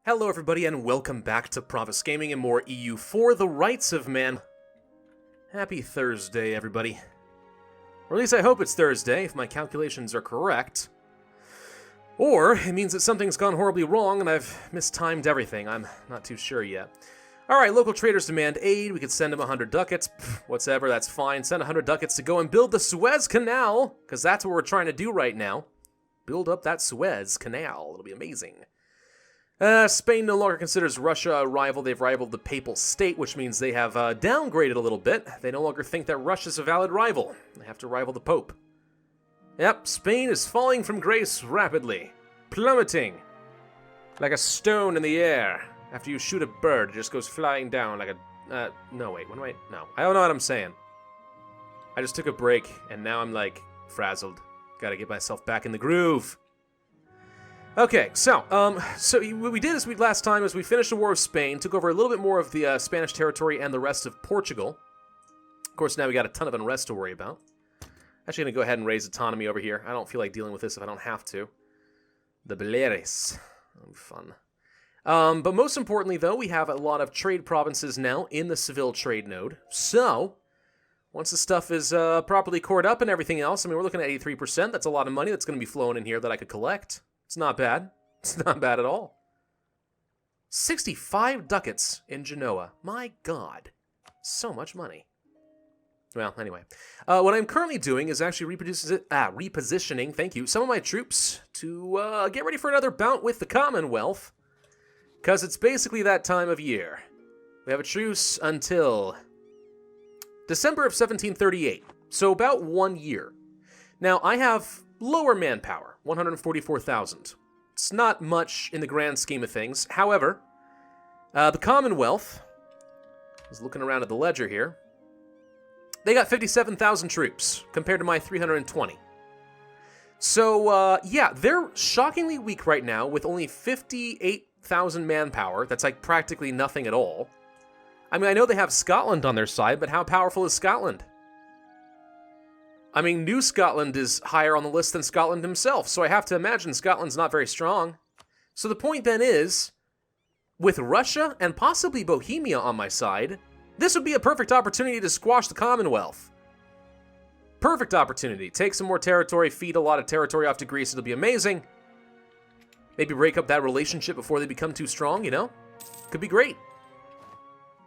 Hello everybody and welcome back to Pravus Gaming and more EU for the rights of man. Happy Thursday everybody. Or at least I hope it's Thursday if my calculations are correct. Or it means that something's gone horribly wrong and I've mistimed everything. I'm not too sure yet. Alright, local traders demand aid. We could send them 100 ducats. Whatever, that's fine. Send 100 ducats to go and build the Suez Canal, because that's what we're trying to do right now. Build up that Suez Canal. It'll be amazing. Spain no longer considers Russia a rival. They've rivaled the Papal State, which means they have downgraded a little bit. They no longer think that Russia's a valid rival. They have to rival the Pope. Yep, Spain is falling from grace rapidly. Plummeting. Like a stone in the air. After you shoot a bird, it just goes flying down like a... no, wait, what am I... No, I don't know what I'm saying. I just took a break, and now I'm, like, frazzled. Gotta get myself back in the groove. Okay, so what we did this week last time is we finished the War of Spain, took over a little bit more of the Spanish territory and the rest of Portugal. Of course, now we got a ton of unrest to worry about. Actually going to go ahead and raise autonomy over here. I don't feel like dealing with this if I don't have to. The Baleares. Oh, fun. But most importantly, though, we have a lot of trade provinces now in the Seville trade node. So, once the stuff is properly cored up and everything else, I mean, we're looking at 83%. That's a lot of money that's going to be flowing in here that I could collect. It's not bad. It's not bad at all. 65 ducats in Genoa. My God. So much money. Well, anyway. What I'm currently doing is actually repositioning, thank you, some of my troops to get ready for another bout with the Commonwealth. Because it's basically that time of year. We have a truce until December of 1738. So about 1 year. Now, I have lower manpower, 144,000. It's not much in the grand scheme of things. However, the Commonwealth, I was looking around at the ledger here, they got 57,000 troops compared to my 320. So, yeah, they're shockingly weak right now with only 58,000 manpower. That's like practically nothing at all. I mean, I know they have Scotland on their side, but how powerful is Scotland? I mean, New Scotland is higher on the list than Scotland himself, so I have to imagine Scotland's not very strong. So the point then is, with Russia and possibly Bohemia on my side, this would be a perfect opportunity to squash the Commonwealth. Perfect opportunity. Take some more territory, feed a lot of territory off to Greece, it'll be amazing. Maybe break up that relationship before they become too strong, you know? Could be great.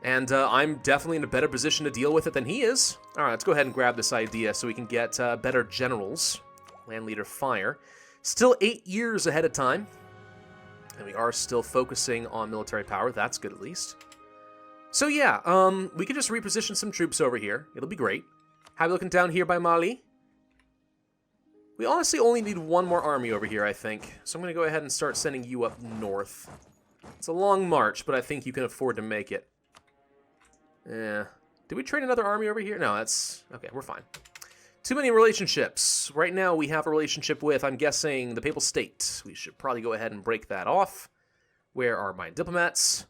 And I'm definitely in a better position to deal with it than he is. Alright, let's go ahead and grab this idea so we can get better generals. Land leader fire. Still 8 years ahead of time. And we are still focusing on military power. That's good at least. So yeah, we can just reposition some troops over here. It'll be great. How are we looking down here by Mali? We honestly only need one more army over here, I think. So I'm going to go ahead and start sending you up north. It's a long march, but I think you can afford to make it. Yeah. Did we trade another army over here? No, that's... okay, we're fine. Too many relationships. Right now we have a relationship with, I'm guessing, the Papal State. We should probably go ahead and break that off. Where are my diplomats?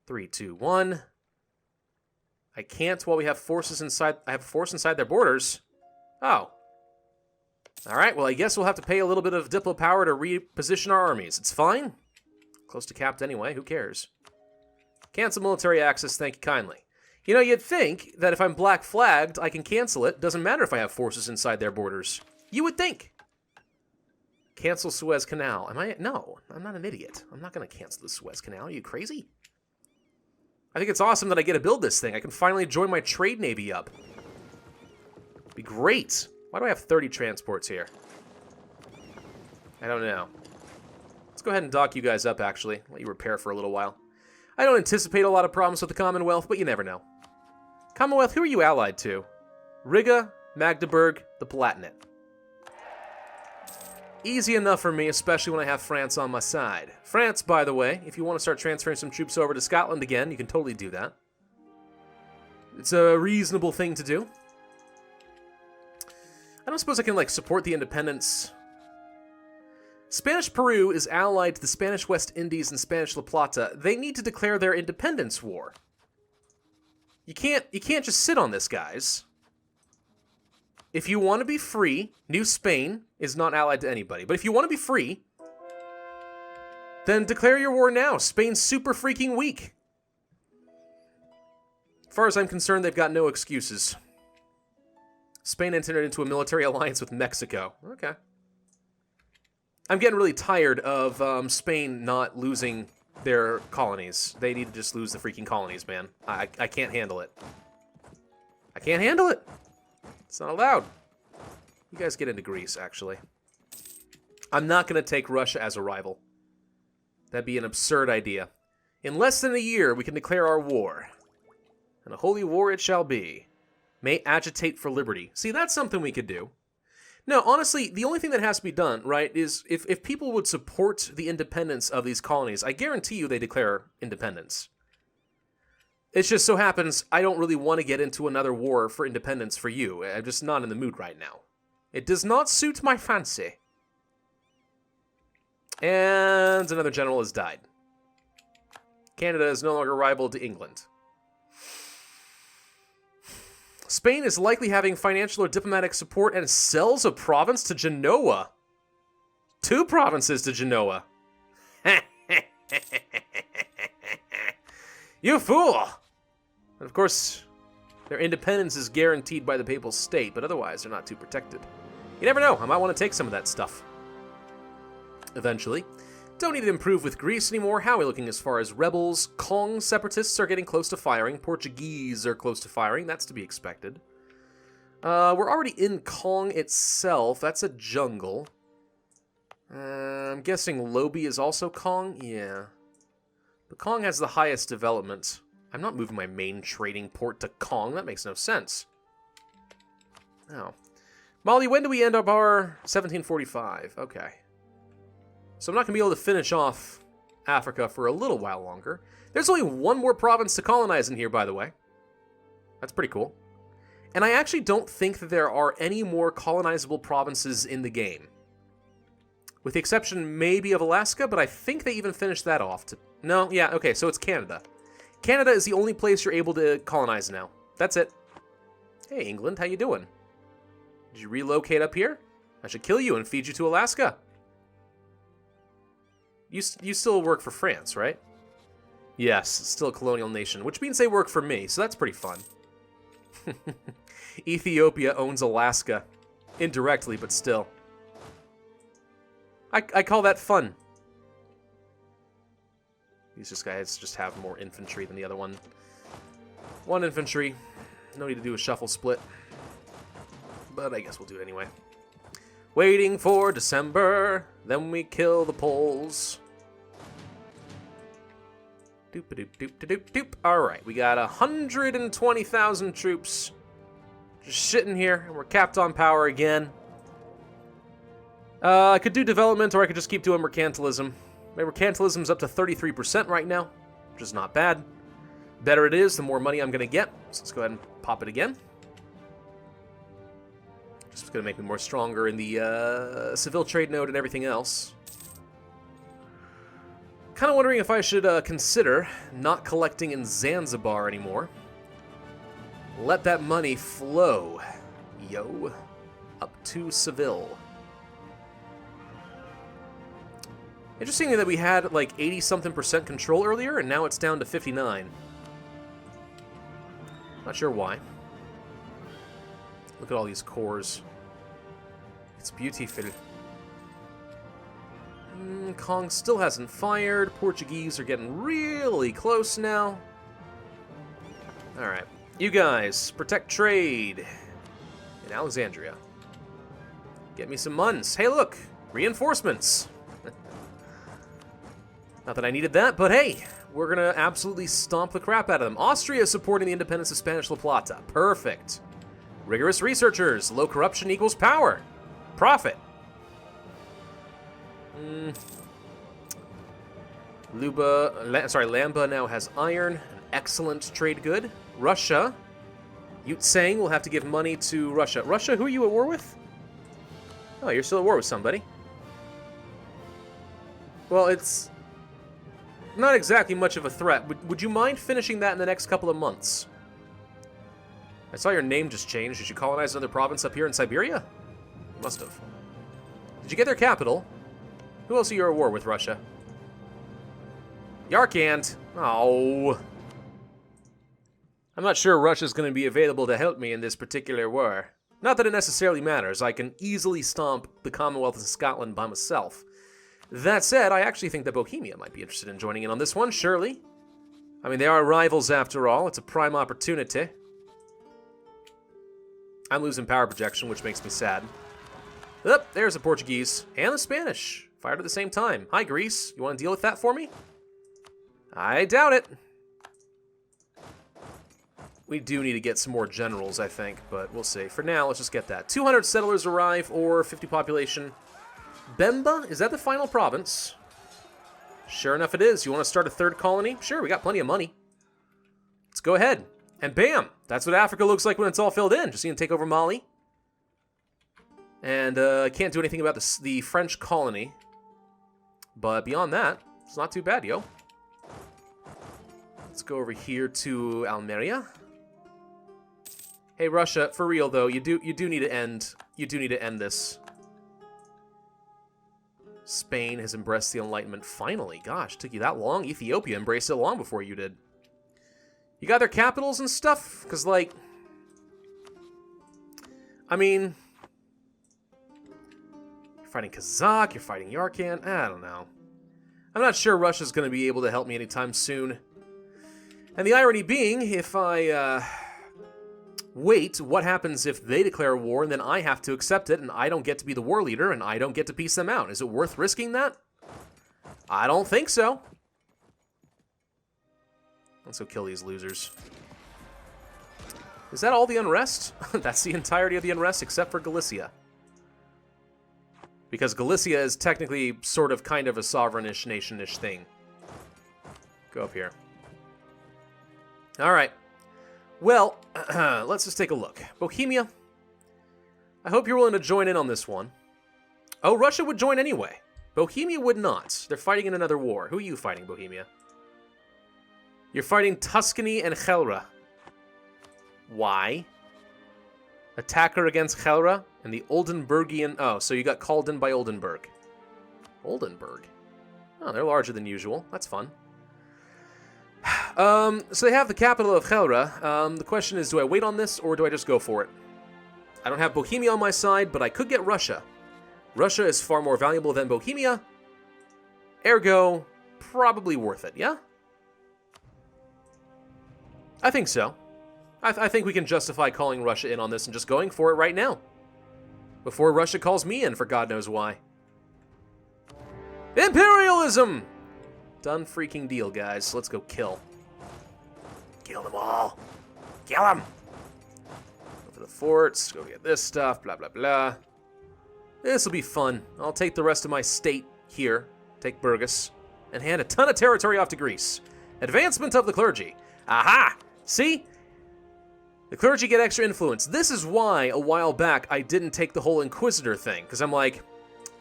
3, 2, 1. I can't while we have forces inside... I have a force inside their borders. Oh. Alright, well I guess we'll have to pay a little bit of diplo power to reposition our armies. It's fine. Close to capped anyway, who cares? Cancel military access, thank you kindly. You know, you'd think that if I'm black flagged, I can cancel it. Doesn't matter if I have forces inside their borders. You would think. Cancel Suez Canal. Am I? No, I'm not an idiot. I'm not going to cancel the Suez Canal. Are you crazy? I think it's awesome that I get to build this thing. I can finally join my trade navy up. Be great. Why do I have 30 transports here? I don't know. Let's go ahead and dock you guys up, actually. Let you repair for a little while. I don't anticipate a lot of problems with the Commonwealth, but you never know. Commonwealth, who are you allied to? Riga, Magdeburg, the Palatinate. Easy enough for me, especially when I have France on my side. France, by the way, if you want to start transferring some troops over to Scotland again, you can totally do that. It's a reasonable thing to do. I don't suppose I can, like, support the independence. Spanish Peru is allied to the Spanish West Indies and Spanish La Plata. They need to declare their independence war. You can't just sit on this, guys. If you want to be free, New Spain is not allied to anybody. But if you want to be free, Then declare your war now. Spain's super freaking weak. As far as I'm concerned, they've got no excuses. Spain entered into a military alliance with Mexico. Okay. I'm getting really tired of Spain not losing their colonies. They need to just lose the freaking colonies, man. I can't handle it. I can't handle it. It's not allowed. You guys get into Greece, actually. I'm not going to take Russia as a rival. That'd be an absurd idea. In less than a year, we can declare our war. And a holy war it shall be. May agitate for liberty. See, that's something we could do. No, honestly, the only thing that has to be done, right, is if people would support the independence of these colonies, I guarantee you they declare independence. It just so happens I don't really want to get into another war for independence for you. I'm just not in the mood right now. It does not suit my fancy. And another general has died. Canada is no longer rival to England. Spain is likely having financial or diplomatic support and sells a province to Genoa. 2 provinces to Genoa. You fool! And of course, their independence is guaranteed by the Papal State, but otherwise they're not too protected. You never know, I might want to take some of that stuff. Eventually. Don't need to improve with Greece anymore. How are we looking as far as rebels? Kong separatists are getting close to firing. Portuguese are close to firing. That's to be expected. We're already in Kong itself. That's a jungle. I'm guessing Lobi is also Kong? Yeah. But Kong has the highest development. I'm not moving my main trading port to Kong. That makes no sense. Oh. Molly, when do we end up our 1745? Okay. So I'm not going to be able to finish off Africa for a little while longer. There's only one more province to colonize in here, by the way. That's pretty cool. And I actually don't think that there are any more colonizable provinces in the game. With the exception maybe of Alaska, but I think they even finished that off. No, yeah, okay, so it's Canada. Canada is the only place you're able to colonize now. That's it. Hey, England, how you doing? Did you relocate up here? I should kill you and feed you to Alaska. You still work for France, right? Yes, it's still a colonial nation, which means they work for me, so that's pretty fun. Ethiopia owns Alaska. Indirectly, but still. I call that fun. These guys just have more infantry than the other one. 1 infantry. No need to do a shuffle split. But I guess we'll do it anyway. Waiting for December, then we kill the Poles. Doop-a-doop-doop-a-doop-doop. Alright, we got 120,000 troops just sitting here, and we're capped on power again. I could do development, or I could just keep doing mercantilism. My mercantilism's up to 33% right now, which is not bad. Better it is, the more money I'm going to get. So let's go ahead and pop it again. Just going to make me more stronger in the Seville trade node and everything else. Kind of wondering if I should consider not collecting in Zanzibar anymore. Let that money flow, yo, up to Seville. Interesting that we had like 80-something% control earlier, and now it's down to 59. Not sure why. Look at all these cores. It's beautiful. Kong still hasn't fired. Portuguese are getting really close now. Alright. You guys, protect trade in Alexandria. Get me some muns. Hey, look! Reinforcements! Not that I needed that, but hey, we're gonna absolutely stomp the crap out of them. Austria is supporting the independence of Spanish La Plata. Perfect. Rigorous researchers. Low corruption equals power. Profit. Lamba now has iron. An excellent trade good. Russia. Yutsang will have to give money to Russia. Russia, who are you at war with? Oh, you're still at war with somebody. Well, it's not exactly much of a threat. Would you mind finishing that in the next couple of months? I saw your name just changed. Did you colonize another province up here in Siberia? Must have. Did you get their capital? Who else are you at war with, Russia? Yarkand! Oh. I'm not sure Russia's going to be available to help me in this particular war. Not that it necessarily matters. I can easily stomp the Commonwealth of Scotland by myself. That said, I actually think that Bohemia might be interested in joining in on this one, surely. I mean, they are rivals after all. It's a prime opportunity. I'm losing power projection, which makes me sad. Oop, there's the Portuguese and the Spanish. Fired at the same time. Hi, Greece. You want to deal with that for me? I doubt it. We do need to get some more generals, I think, but we'll see. For now, let's just get that. 200 settlers arrive, or 50 population. Bemba? Is that the final province? Sure enough it is. You want to start a third colony? Sure, we got plenty of money. Let's go ahead. And bam! That's what Africa looks like when it's all filled in. Just need to take over Mali. And I can't do anything about the French colony. But beyond that, it's not too bad, yo. Let's go over here to Almeria. Hey, Russia, for real though, you do need to end this. Spain has embraced the Enlightenment finally. Gosh, took you that long? Ethiopia embraced it long before you did. You got their capitals and stuff? Because, like, I mean, you're fighting Kazakh, you're fighting Yarkand. I don't know. I'm not sure Russia's going to be able to help me anytime soon. And the irony being, if I wait, what happens if they declare war and then I have to accept it and I don't get to be the war leader and I don't get to peace them out? Is it worth risking that? I don't think so. Let's go kill these losers. Is that all the unrest? That's the entirety of the unrest except for Galicia. Because Galicia is technically sort of kind of a sovereignish, nation-ish thing. Go up here. Alright. Well, let's just take a look. Bohemia. I hope you're willing to join in on this one. Oh, Russia would join anyway. Bohemia would not. They're fighting in another war. Who are you fighting, Bohemia? You're fighting Tuscany and Helra. Why? Attacker against Helra and the Oldenburgian... Oh, so you got called in by Oldenburg. Oldenburg? Oh, they're larger than usual. That's fun. So they have the capital of Helra. The question is, do I wait on this or do I just go for it? I don't have Bohemia on my side, but I could get Russia. Russia is far more valuable than Bohemia. Ergo, probably worth it, yeah? I think so. I think we can justify calling Russia in on this and just going for it right now. Before Russia calls me in for God knows why. Imperialism! Done freaking deal, guys. Let's go kill. Kill them all. Kill them! Go for the forts, go get this stuff, blah, blah, blah. This'll be fun. I'll take the rest of my state here, take Burgos, and hand a ton of territory off to Greece. Advancement of the clergy. Aha! See? The clergy get extra influence. This is why, a while back, I didn't take the whole Inquisitor thing, because I'm like,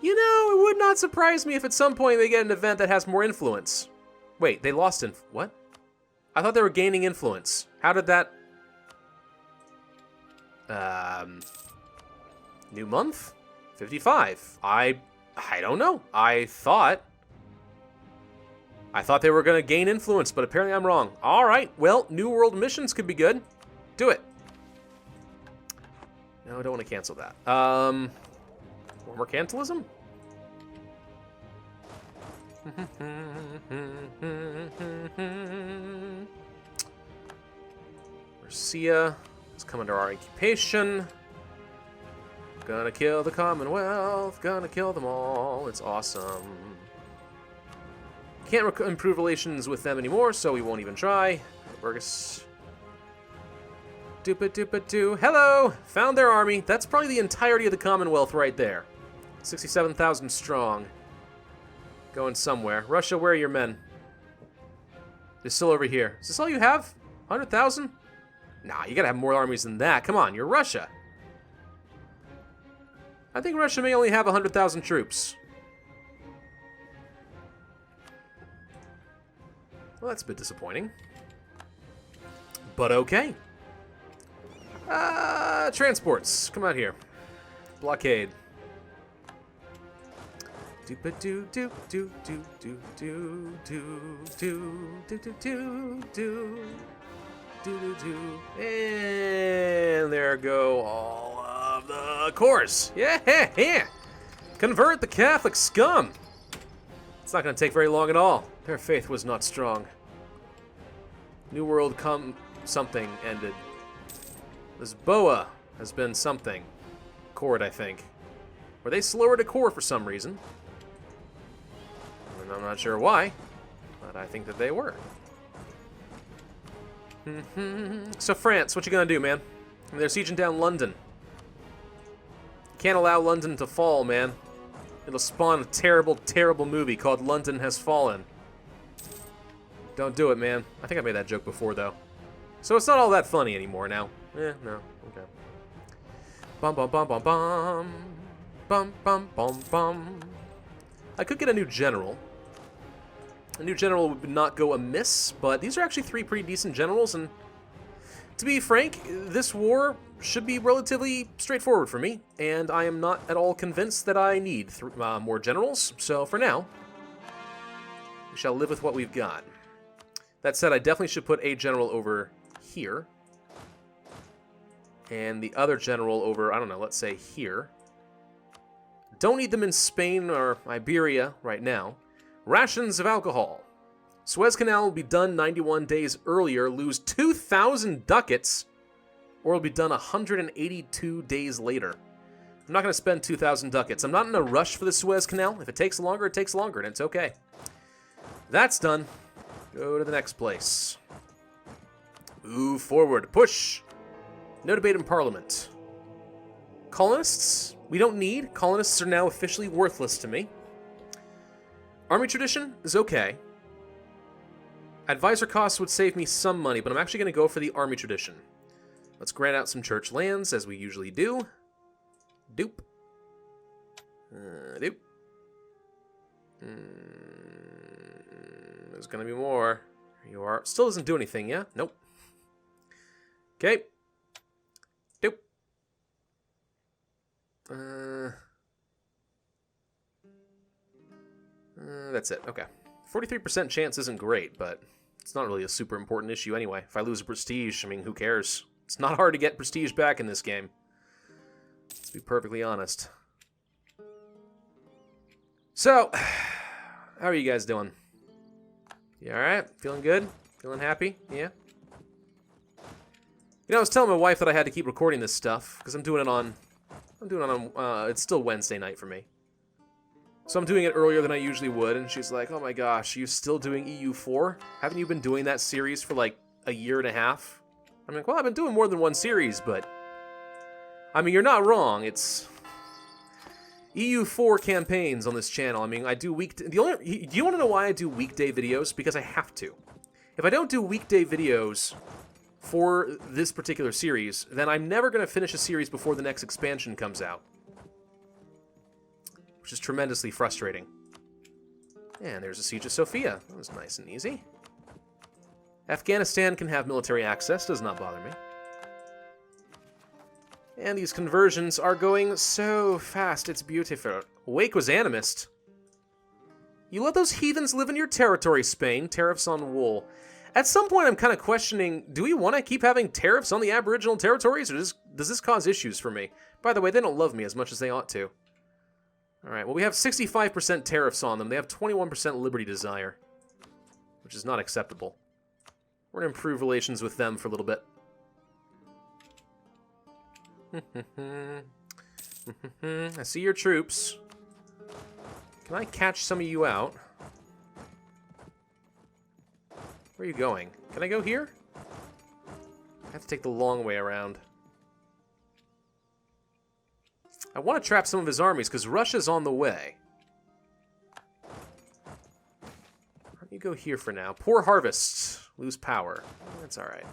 you know, it would not surprise me if at some point they get an event that has more influence. Wait, they lost what? I thought they were gaining influence. How did that... New month? 55. I don't know. I thought they were going to gain influence, but apparently I'm wrong. All right, well, New World missions could be good. Do it. No, I don't want to cancel that. More Mercantilism? Mercia is come under our occupation. Gonna kill the Commonwealth. Gonna kill them all. It's awesome. Can't improve relations with them anymore, so we won't even try. Burgess. Doopa-doopa-doo. Hello! Found their army. That's probably the entirety of the Commonwealth right there. 67,000 strong. Going somewhere. Russia, where are your men? They're still over here. Is this all you have? 100,000? Nah, you gotta have more armies than that. Come on, you're Russia. I think Russia may only have 100,000 troops. Well, that's a bit disappointing. But okay. Transports. Come out here. Blockade. Do do do do do do do do do do do do do do. And there go all of the cores. Yeah. Convert the Catholic scum. It's not going to take very long at all. Their faith was not strong. New World something ended. This Boa has been something. Cored, I think. Were they slower to core for some reason? And I'm not sure why, but I think that they were. So France, what you gonna do, man? They're sieging down London. Can't allow London to fall, man. It'll spawn a terrible, terrible movie called London Has Fallen. Don't do it, man. I think I made that joke before, though. So it's not all that funny anymore now. No. Okay. Bum bum bum bum bum. Bum bum bum bum. I could get a new general. A new general would not go amiss, but these are actually 3 pretty decent generals, and to be frank, this war should be relatively straightforward for me, and I am not at all convinced that I need more generals, so for now, we shall live with what we've got. That said, I definitely should put a general over here, and the other general over, I don't know, let's say here. Don't need them in Spain or Iberia right now. Rations of alcohol. Suez Canal will be done 91 days earlier, lose 2,000 ducats, or it'll be done 182 days later. I'm not going to spend 2,000 ducats. I'm not in a rush for the Suez Canal. If it takes longer, it takes longer, and it's okay. That's done. Go to the next place. Move forward. Push. No debate in Parliament. Colonists? We don't need. Colonists are now officially worthless to me. Army tradition is okay. Advisor costs would save me some money, but I'm actually going to go for the army tradition. Let's grant out some church lands, as we usually do. Doop. Doop. There's going to be more. You are. Still doesn't do anything, yeah? Nope. Okay. Doop. That's it. Okay. 43% chance isn't great, but it's not really a super important issue anyway. If I lose prestige, I mean, who cares? It's not hard to get prestige back in this game. Let's be perfectly honest. So, how are you guys doing? You alright? Feeling good? Feeling happy? Yeah? You know, I was telling my wife that I had to keep recording this stuff, because I'm doing it on, it's still Wednesday night for me. So I'm doing it earlier than I usually would, and she's like, oh my gosh, are you still doing EU4? Haven't you been doing that series for like a year and a half? I'm like, well, I've been doing more than one series, but I mean, you're not wrong. It's EU4 campaigns on this channel. I mean, I do do you want to know why I do weekday videos? Because I have to. If I don't do weekday videos for this particular series, then I'm never going to finish a series before the next expansion comes out. Which is tremendously frustrating. And there's a Siege of Sofia. That was nice and easy. Afghanistan can have military access, does not bother me. And these conversions are going so fast, it's beautiful. Wake was animist. You let those heathens live in your territory, Spain. Tariffs on wool. At some point, I'm kind of questioning, do we want to keep having tariffs on the Aboriginal territories, or does this cause issues for me? By the way, they don't love me as much as they ought to. Alright, well, we have 65% tariffs on them. They have 21% liberty desire, which is not acceptable. We're going to improve relations with them for a little bit. I see your troops. Can I catch some of you out? Where are you going? Can I go here? I have to take the long way around. I want to trap some of his armies, because Russia's on the way. Why don't you go here for now? Poor harvests. Lose power. That's alright.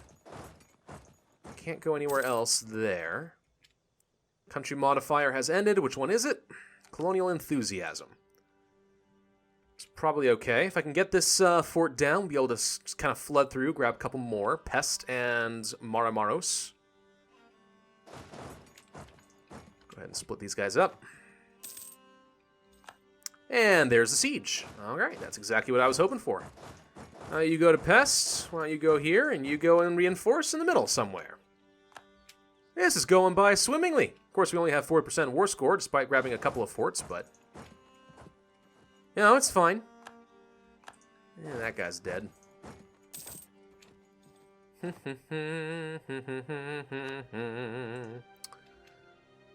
Can't go anywhere else there. Country modifier has ended. Which one is it? Colonial enthusiasm. It's probably okay. If I can get this fort down, be able to just kind of flood through, grab a couple more. Pest and Maramaros. Go ahead and split these guys up. And there's the siege. All right, that's exactly what I was hoping for. You go to pests. Why don't you go here, and you go and reinforce in the middle somewhere. This is going by swimmingly. Of course, we only have 4% war score, despite grabbing a couple of forts, but... you know, it's fine. Yeah, that guy's dead.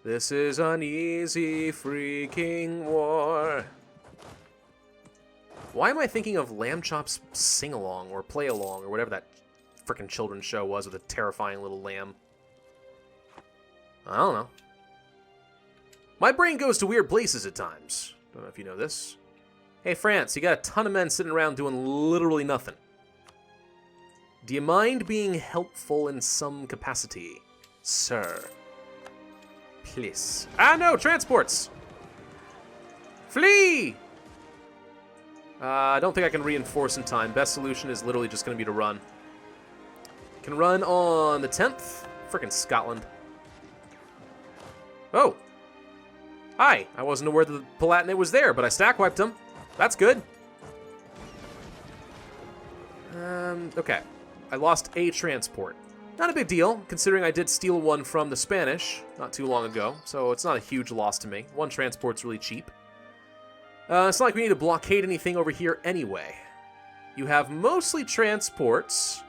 This is an easy freaking war. Why am I thinking of Lamb Chop's sing-along or play-along or whatever that frickin' children's show was with a terrifying little lamb? I don't know. My brain goes to weird places at times. Don't know if you know this. Hey, France, you got a ton of men sitting around doing literally nothing. Do you mind being helpful in some capacity, sir? Please. Ah, no! Transports! Flee! I don't think I can reinforce in time. Best solution is literally just going to be to run. Can run on the 10th. Frickin' Scotland. Oh. Hi. I wasn't aware that the Palatinate was there, but I stack wiped him. That's good. Okay. I lost a transport. Not a big deal, considering I did steal one from the Spanish not too long ago, so it's not a huge loss to me. One transport's really cheap. It's not like we need to blockade anything over here anyway. You have mostly transports,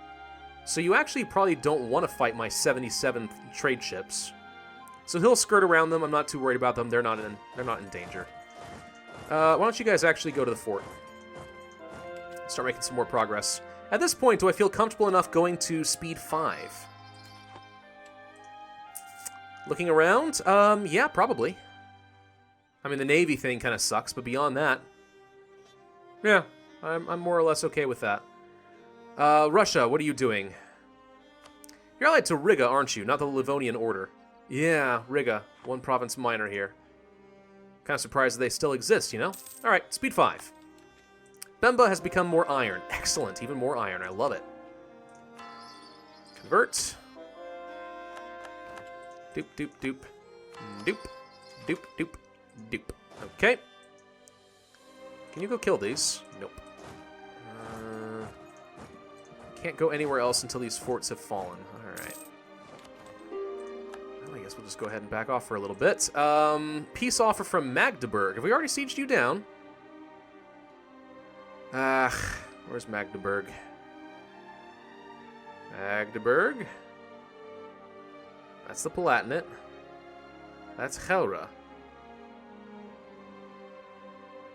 so you actually probably don't want to fight my 77th trade ships. So he'll skirt around them. I'm not too worried about them. They're not in danger. Why don't you guys actually go to the fort? Start making some more progress. At this point, do I feel comfortable enough going to speed 5? Looking around? Yeah, probably. I mean, the Navy thing kind of sucks, but beyond that... yeah, I'm more or less okay with that. Russia, what are you doing? You're allied to Riga, aren't you? Not the Livonian Order. Yeah, Riga. One province minor here. Kind of surprised that they still exist, you know? Alright, speed 5. Bemba has become more iron. Excellent, even more iron. I love it. Convert. Doop, doop, doop. Doop. Doop, doop, doop. Okay. Can you go kill these? Nope. Can't go anywhere else until these forts have fallen. Alright. Well, I guess we'll just go ahead and back off for a little bit. Peace offer from Magdeburg. Have we already sieged you down? Where's Magdeburg? Magdeburg? That's the Palatinate. That's Helra.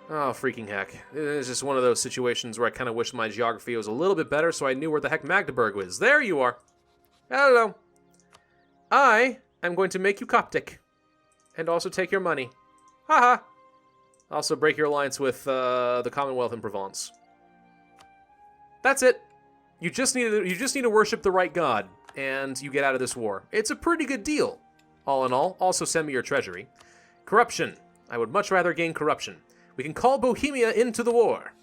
Oh, freaking heck. It's just one of those situations where I kind of wish my geography was a little bit better so I knew where the heck Magdeburg was. There you are. Hello. I am going to make you Coptic. And also take your money. Haha. Also break your alliance with the Commonwealth in Provence. That's it. You just need to worship the right god, and you get out of this war. It's a pretty good deal, all in all. Also send me your treasury. Corruption. I would much rather gain corruption. We can call Bohemia into the war.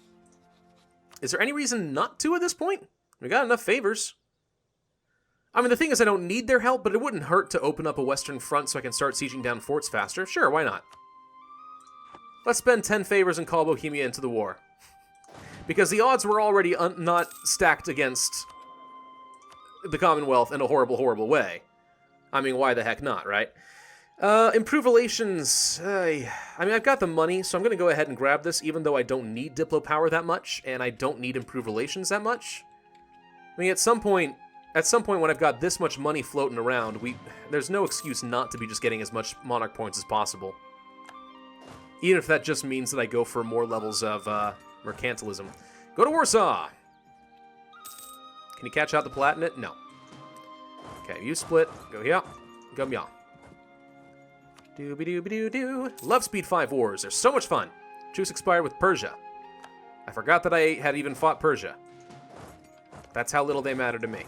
Is there any reason not to at this point? We got enough favors. I mean, the thing is I don't need their help, but it wouldn't hurt to open up a western front so I can start sieging down forts faster. Sure, why not? Let's spend 10 favors and call Bohemia into the war. Because the odds were already not stacked against the Commonwealth in a horrible, horrible way. I mean, why the heck not, right? Improve relations. I mean, I've got the money, so I'm going to go ahead and grab this, even though I don't need Diplo power that much, and I don't need improve relations that much. I mean, at some point when I've got this much money floating around, there's no excuse not to be just getting as much monarch points as possible. Even if that just means that I go for more levels of mercantilism. Go to Warsaw! Can you catch out the Palatinate? No. Okay, you split. Go here. Go meow. Dooby-dooby-doo-doo. Love Speed 5 wars. They're so much fun. Truce expired with Persia. I forgot that I had even fought Persia. That's how little they matter to me.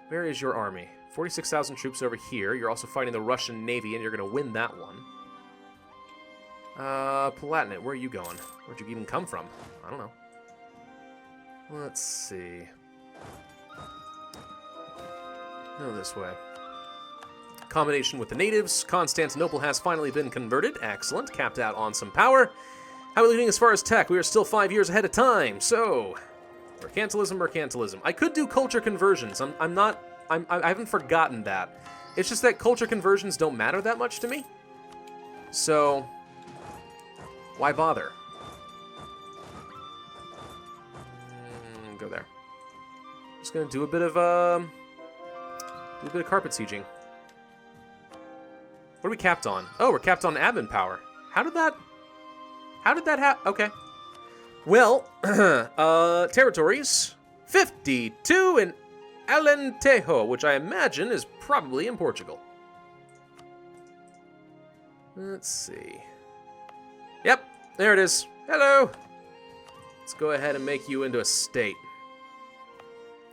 Where is your army? 46,000 troops over here. You're also fighting the Russian Navy, and you're going to win that one. Palatinate, where are you going? Where'd you even come from? I don't know. Let's see. No, this way. combination with the natives. Constantinople has finally been converted. Excellent. Capped out on some power. How are we doing as far as tech? We are still 5 years ahead of time. So, mercantilism. I could do culture conversions. I haven't forgotten that. It's just that culture conversions don't matter that much to me. So, why bother? Go there. Just gonna do a bit of carpet sieging. What are we capped on? Oh, we're capped on admin power. How did that happen? Okay. Well, territories. 52 in Alentejo, which I imagine is probably in Portugal. Let's see. Yep, there it is. Hello. Let's go ahead and make you into a state.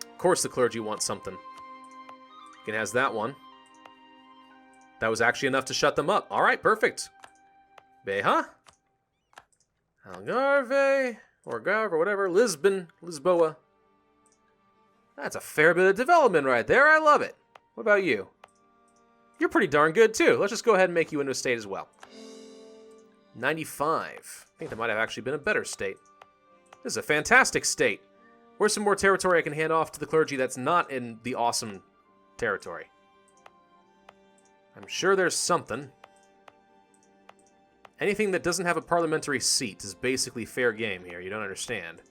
Of course the clergy wants something. It has that one. That was actually enough to shut them up. All right, perfect. Beja. Algarve, or Algarve, or whatever. Lisbon, Lisboa. That's a fair bit of development right there. I love it. What about you? You're pretty darn good, too. Let's just go ahead and make you into a state as well. 95. I think that might have actually been a better state. This is a fantastic state. Where's some more territory I can hand off to the clergy that's not in the awesome territory? I'm sure there's something. Anything that doesn't have a parliamentary seat is basically fair game here. You don't understand.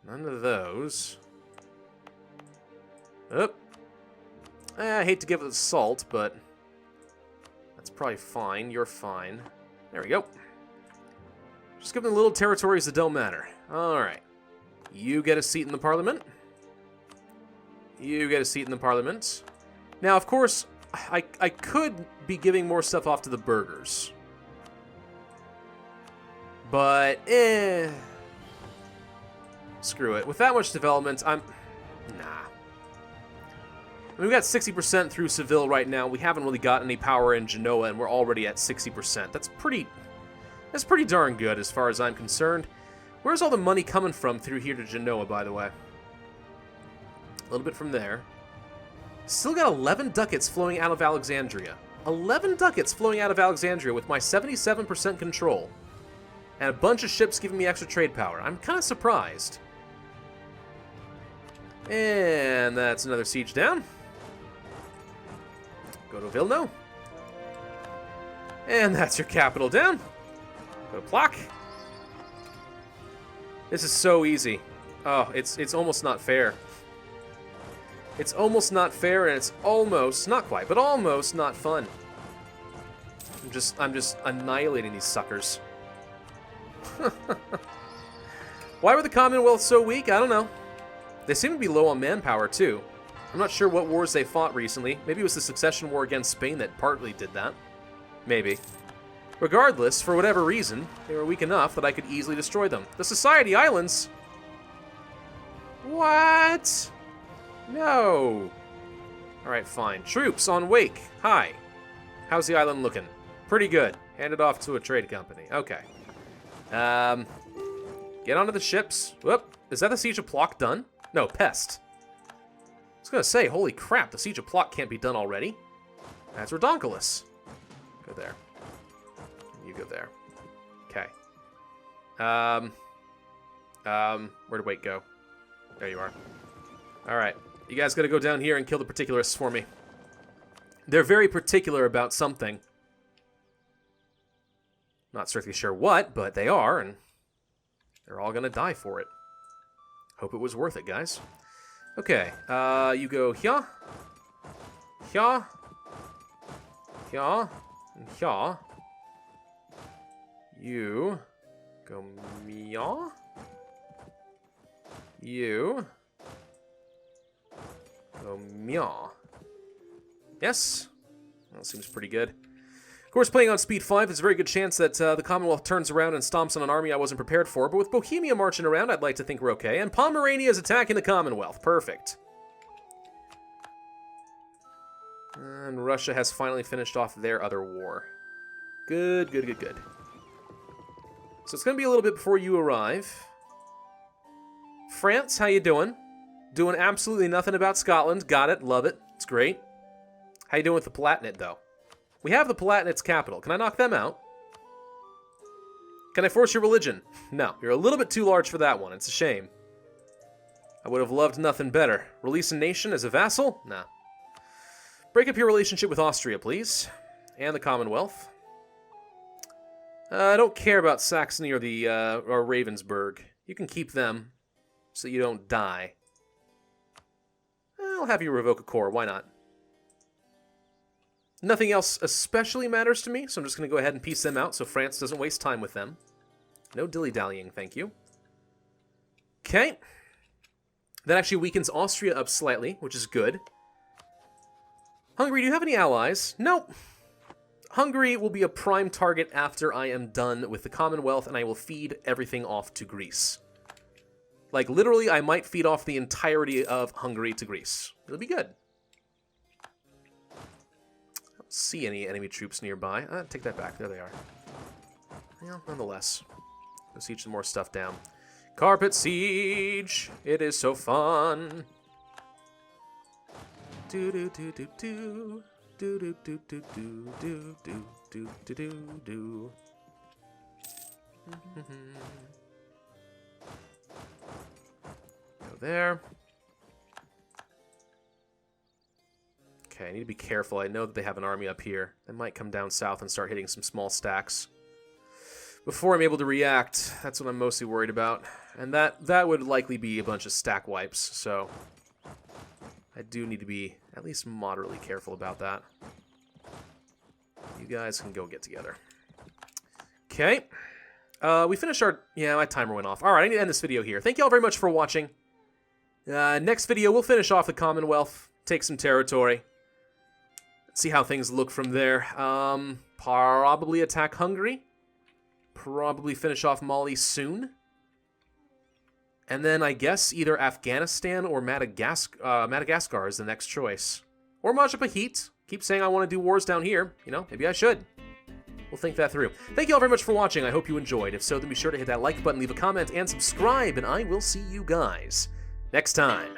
None of those. Oh. I hate to give it the salt, but that's probably fine. You're fine. There we go. Just give them the little territories that don't matter. Alright. You get a seat in the parliament. You get a seat in the parliament. Now, of course, I could be giving more stuff off to the burghers. But, screw it. With that much development, nah. I mean, we've got 60% through Seville right now. We haven't really got any power in Genoa, and we're already at 60%. That's pretty darn good as far as I'm concerned. Where's all the money coming from through here to Genoa, by the way? A little bit from there. Still got 11 ducats flowing out of Alexandria. 11 ducats flowing out of Alexandria with my 77% control. And a bunch of ships giving me extra trade power. I'm kind of surprised. And that's another siege down. Go to Vilno. And that's your capital down. Go to Plock. This is so easy. Oh, it's almost not fair. It's almost not fair, and it's almost, not quite, but almost not fun. I'm just annihilating these suckers. Why were the Commonwealth so weak? I don't know. They seem to be low on manpower, too. I'm not sure what wars they fought recently. Maybe it was the succession war against Spain that partly did that. Maybe. Regardless, for whatever reason, they were weak enough that I could easily destroy them. The Society Islands? What? No. Alright, fine. Troops on Wake. Hi. How's the island looking? Pretty good. Hand it off to a trade company. Okay. Get onto the ships. Whoop. Is that the Siege of Plock done? No, Pest. I was gonna say, holy crap, the Siege of Plock can't be done already. That's Redonkulus. Go there. You go there. Okay. Where'd Wake go? There you are. Alright. You guys gotta go down here and kill the particularists for me. They're very particular about something. Not strictly sure what, but they are, and they're all gonna die for it. Hope it was worth it, guys. Okay, you go here, here, here, and here. You go meow. You go meow. Yes, that seems pretty good. Of course, playing on speed 5, there's a very good chance that the Commonwealth turns around and stomps on an army I wasn't prepared for, but with Bohemia marching around, I'd like to think we're okay. And Pomerania is attacking the Commonwealth. Perfect. And Russia has finally finished off their other war. Good, good, good, good. So it's going to be a little bit before you arrive. France, how you doing? Doing absolutely nothing about Scotland. Got it. Love it. It's great. How you doing with the Palatinate, though? We have the Palatinate's capital. Can I knock them out? Can I force your religion? No, you're a little bit too large for that one. It's a shame. I would have loved nothing better. Release a nation as a vassal? Nah. Break up your relationship with Austria, please. And the Commonwealth. I don't care about Saxony or or Ravensburg. You can keep them so you don't die. I'll have you revoke a core. Why not? Nothing else especially matters to me, so I'm just going to go ahead and piece them out so France doesn't waste time with them. No dilly-dallying, thank you. Okay. That actually weakens Austria up slightly, which is good. Hungary, do you have any allies? Nope. Hungary will be a prime target after I am done with the Commonwealth, and I will feed everything off to Greece. Like, literally, I might feed off the entirety of Hungary to Greece. It'll be good. I don't see any enemy troops nearby. Take that back. There they are. Yeah, nonetheless. Go siege some more stuff down. Carpet siege! It is so fun! Do-do-do-do-do. Do-do-do-do-do-do-do-do-do-do. Go there. Okay, I need to be careful. I know that they have an army up here. They might come down south and start hitting some small stacks. Before I'm able to react, that's what I'm mostly worried about. And that would likely be a bunch of stack wipes, so I do need to be at least moderately careful about that. You guys can go get together. Okay. We finished our... Yeah, my timer went off. Alright, I need to end this video here. Thank you all very much for watching. Next video, we'll finish off the Commonwealth, take some territory, see how things look from there. Probably attack Hungary. Probably finish off Mali soon. And then I guess either Afghanistan or Madagascar is the next choice. Or Majapahit. Keep saying I want to do wars down here. You know, maybe I should. We'll think that through. Thank you all very much for watching. I hope you enjoyed. If so, then be sure to hit that like button, leave a comment, and subscribe. And I will see you guys next time.